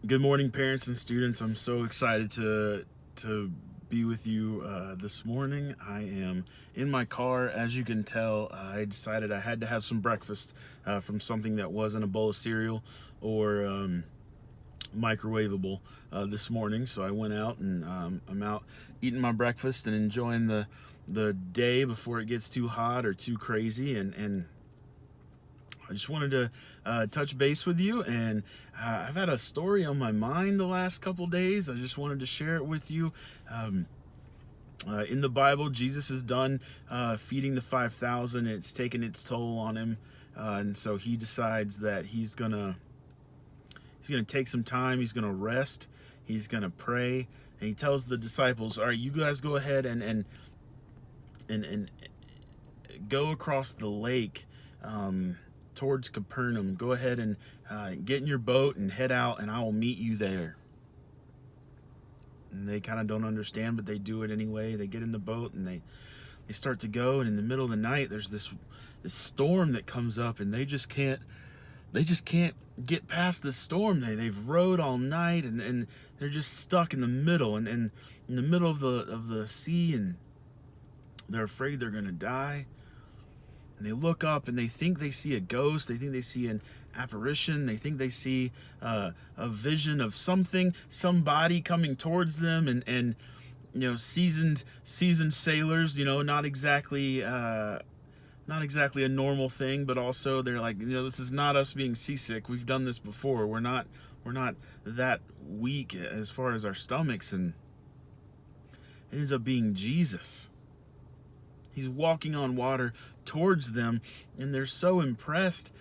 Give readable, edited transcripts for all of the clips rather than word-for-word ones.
Good morning, parents and students. I'm so excited to be with you this morning. I am in my car. As you can tell, I decided I had to have some breakfast from something that wasn't a bowl of cereal or microwavable this morning. So I went out and I'm out eating my breakfast and enjoying the day before it gets too hot or too crazy. And I just wanted to touch base with you, and I've had a story on my mind the last couple days. I just wanted to share it with you. In the Bible, Jesus is done feeding the 5,000. It's taken its toll on him, and so he decides that he's gonna take some time. He's gonna rest. He's gonna pray, and he tells the disciples, "All right, you guys go ahead and go across the lake." Towards Capernaum. Go ahead and get in your boat and head out, and I will meet you there. And they kind of don't understand, but they do it anyway. They get in the boat and they start to go, and in the middle of the night there's this storm that comes up, and they just can't get past this storm. They've rowed all night, and they're just stuck in the middle, and in the middle of the sea, and they're afraid they're gonna die. And they look up and they think they see a ghost. They think they see an apparition. They think they see a vision of somebody coming towards them. And seasoned sailors. Not exactly a normal thing, but also they're like, this is not us being seasick. We've done this before. We're not that weak as far as our stomachs. And it ends up being Jesus. He's walking on water towards them, and they're so impressed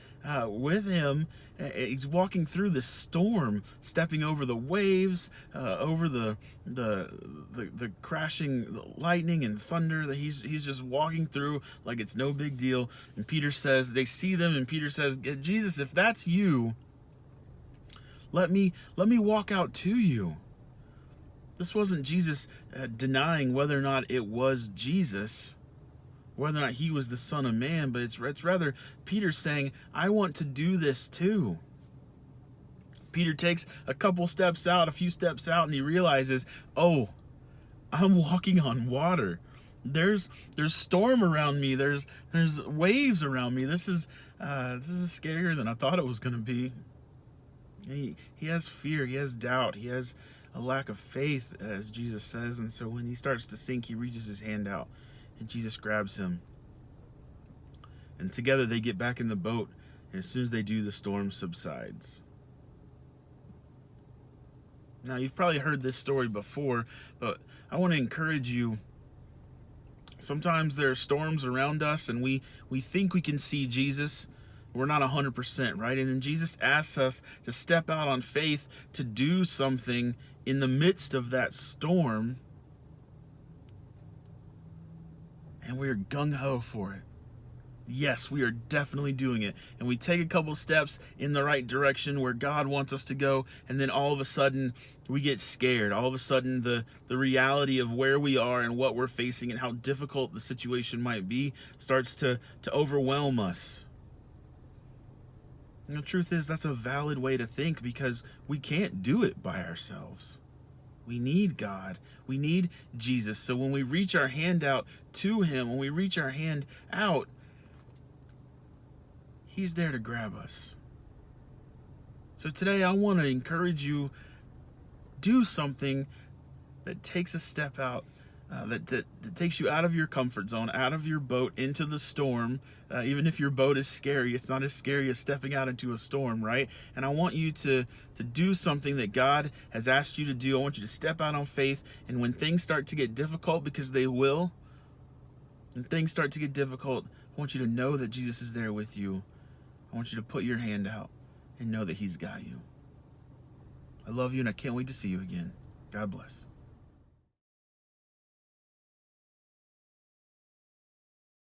with him. He's walking through the storm, stepping over the waves, over the crashing lightning and thunder. That he's just walking through like it's no big deal. And Peter says, they see them, and Peter says, "Jesus, if that's you, let me walk out to you." This wasn't Jesus denying whether or not it was Jesus, whether or not he was the Son of Man, but it's rather Peter saying, I want to do this too. Peter takes a few steps out, and he realizes, oh, I'm walking on water. There's storm around me. There's waves around me. This is scarier than I thought it was going to be. He has fear. He has doubt. He has a lack of faith, as Jesus says. And so when he starts to sink, he reaches his hand out, and Jesus grabs him. And together they get back in the boat, and as soon as they do, the storm subsides. Now, you've probably heard this story before, but I want to encourage you. Sometimes there are storms around us, and we think we can see Jesus. We're not 100%, right? And then Jesus asks us to step out on faith to do something in the midst of that storm. And we are gung-ho for it. Yes, we are definitely doing it. And we take a couple steps in the right direction where God wants us to go, and then all of a sudden we get scared. All of a sudden the reality of where we are and what we're facing and how difficult the situation might be starts to overwhelm us. And the truth is, that's a valid way to think, because we can't do it by ourselves. We need God. We need Jesus. So when we reach our hand out to him, when we reach our hand out, he's there to grab us. So today I want to encourage you, do something that takes a step out, that takes you out of your comfort zone, out of your boat, into the storm. Even if your boat is scary, it's not as scary as stepping out into a storm, right? And I want you to do something that God has asked you to do. I want you to step out on faith, and when things start to get difficult, because they will, when things start to get difficult, I want you to know that Jesus is there with you. I want you to put your hand out and know that he's got you. I love you, and I can't wait to see you again. God bless.